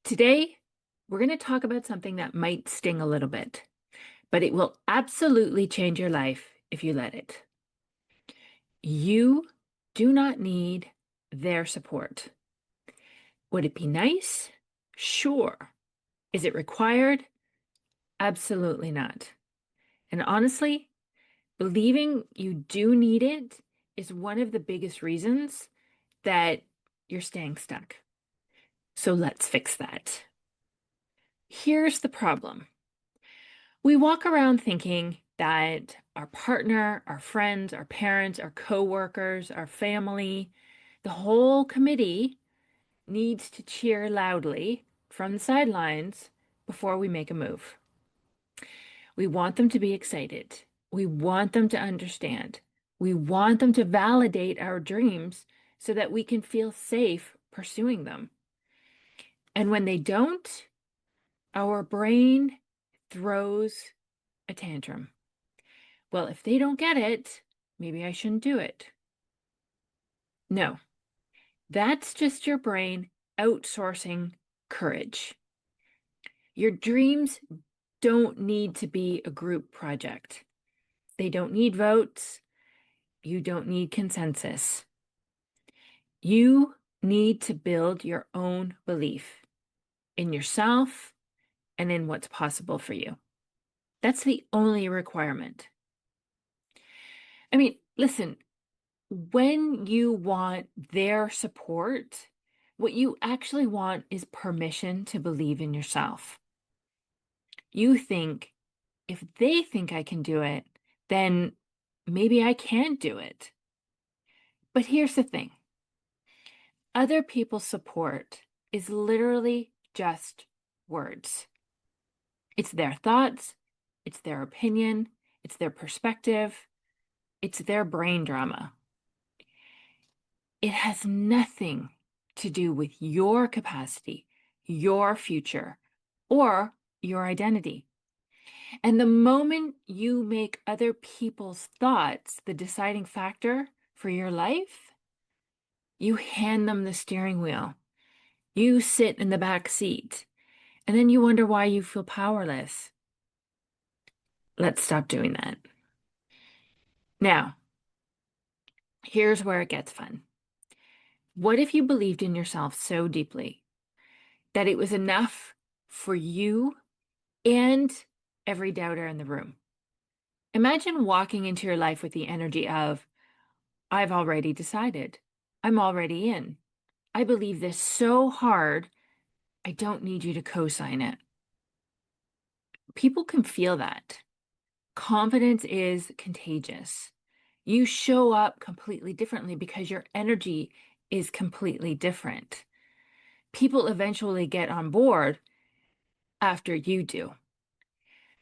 Today, we're going to talk about something that might sting a little bit, but it will absolutely change your life if you let it. You do not need their support. Would it be nice? Sure. Is it required? Absolutely not. And honestly, believing you do need it is one of the biggest reasons that you're staying stuck. So let's fix that. Here's the problem. We walk around thinking that our partner, our friends, our parents, our coworkers, our family, the whole committee needs to cheer loudly from the sidelines before we make a move. We want them to be excited. We want them to understand. We want them to validate our dreams so that we can feel safe pursuing them. And when they don't, our brain throws a tantrum. Well, if they don't get it, maybe I shouldn't do it. No, that's just your brain outsourcing courage. Your dreams don't need to be a group project. They don't need votes. You don't need consensus. You need to build your own belief in yourself and in what's possible for you. That's the only requirement. I mean, listen, when you want their support, what you actually want is permission to believe in yourself. You think, if they think I can do it, then maybe I can't do it. But here's the thing. Other people's support is literally just words. It's their thoughts, it's their opinion, it's their perspective, it's their brain drama. It has nothing to do with your capacity, your future, or your identity. And the moment you make other people's thoughts the deciding factor for your life, you hand them the steering wheel. You sit in the back seat, and then you wonder why you feel powerless. Let's stop doing that. Now, here's where it gets fun. What if you believed in yourself so deeply that it was enough for you and every doubter in the room? Imagine walking into your life with the energy of, I've already decided. I'm already in. I believe this so hard, I don't need you to co-sign it. People can feel that. Confidence is contagious. You show up completely differently because your energy is completely different. People eventually get on board after you do.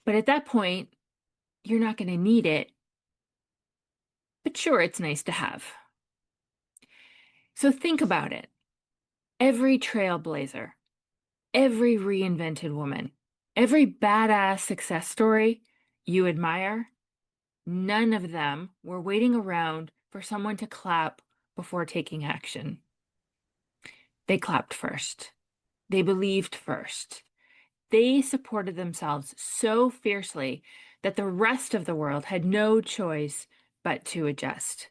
But at that point, you're not going to need it. But sure, it's nice to have. So think about it. Every trailblazer, every reinvented woman, every badass success story you admire, none of them were waiting around for someone to clap before taking action. They clapped first. They believed first. They supported themselves so fiercely that the rest of the world had no choice but to adjust.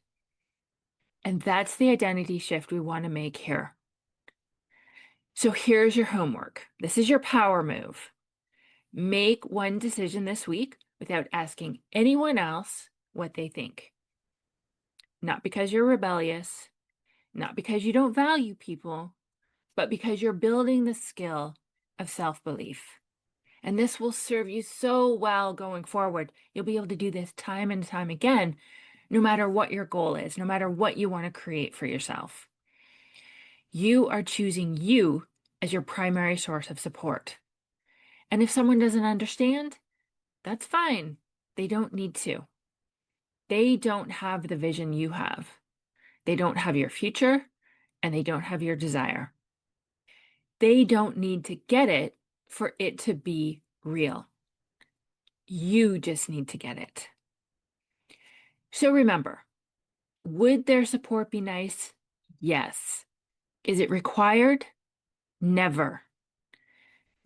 And that's the identity shift we want to make here. So here's your homework. This is your power move. Make one decision this week without asking anyone else what they think. Not because you're rebellious, not because you don't value people, but because you're building the skill of self-belief. And this will serve you so well going forward. You'll be able to do this time and time again, no matter what your goal is, no matter what you want to create for yourself. You are choosing you as your primary source of support. And if someone doesn't understand, that's fine. They don't need to. They don't have the vision you have. They don't have your future, and they don't have your desire. They don't need to get it for it to be real. You just need to get it. So remember, would their support be nice? Yes. Is it required? Never.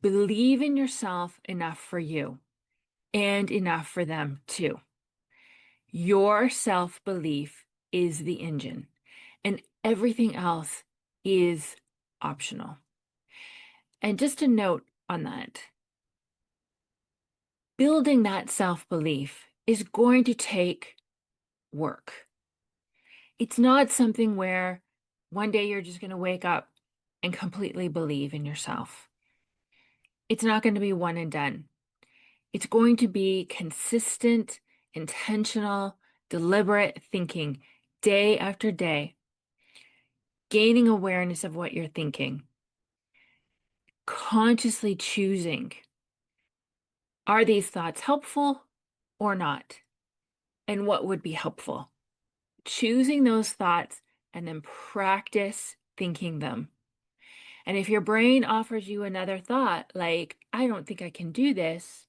Believe in yourself enough for you and enough for them too. Your self-belief is the engine, and everything else is optional. And just a note on that, building that self-belief is going to take work. It's not something where one day you're just going to wake up and completely believe in yourself. It's not going to be one and done. It's going to be consistent, intentional, deliberate thinking day after day, gaining awareness of what you're thinking, consciously choosing, are these thoughts helpful or not? And what would be helpful? Choosing those thoughts and then practice thinking them. And if your brain offers you another thought, like, I don't think I can do this,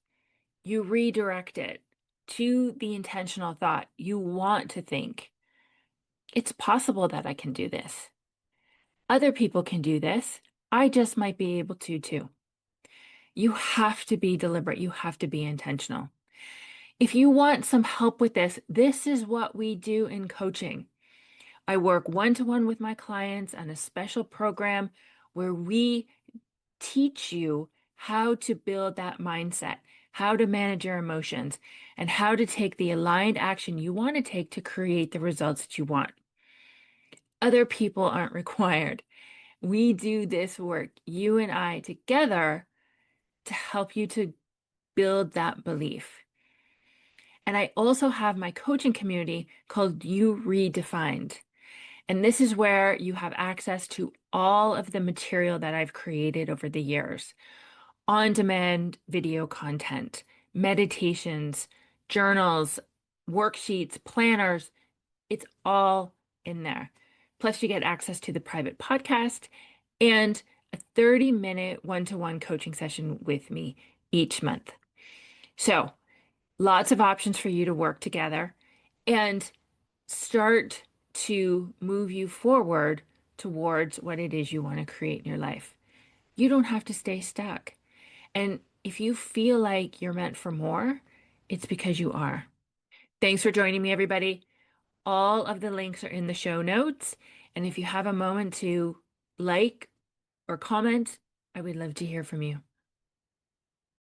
you redirect it to the intentional thought you want to think. It's possible that I can do this. Other people can do this. I just might be able to too. You have to be deliberate. You have to be intentional. If you want some help with this, this is what we do in coaching. I work one-to-one with my clients on a special program where we teach you how to build that mindset, how to manage your emotions, and how to take the aligned action you want to take to create the results that you want. Other people aren't required. We do this work, you and I together, to help you to build that belief. And I also have my coaching community called You Redefined. And this is where you have access to all of the material that I've created over the years. On-demand video content, meditations, journals, worksheets, planners. It's all in there. Plus, you get access to the private podcast and a 30-minute one-to-one coaching session with me each month. So, lots of options for you to work together and start to move you forward towards what it is you want to create in your life. You don't have to stay stuck. And if you feel like you're meant for more, it's because you are. Thanks for joining me, everybody. All of the links are in the show notes. And if you have a moment to like or comment, I would love to hear from you.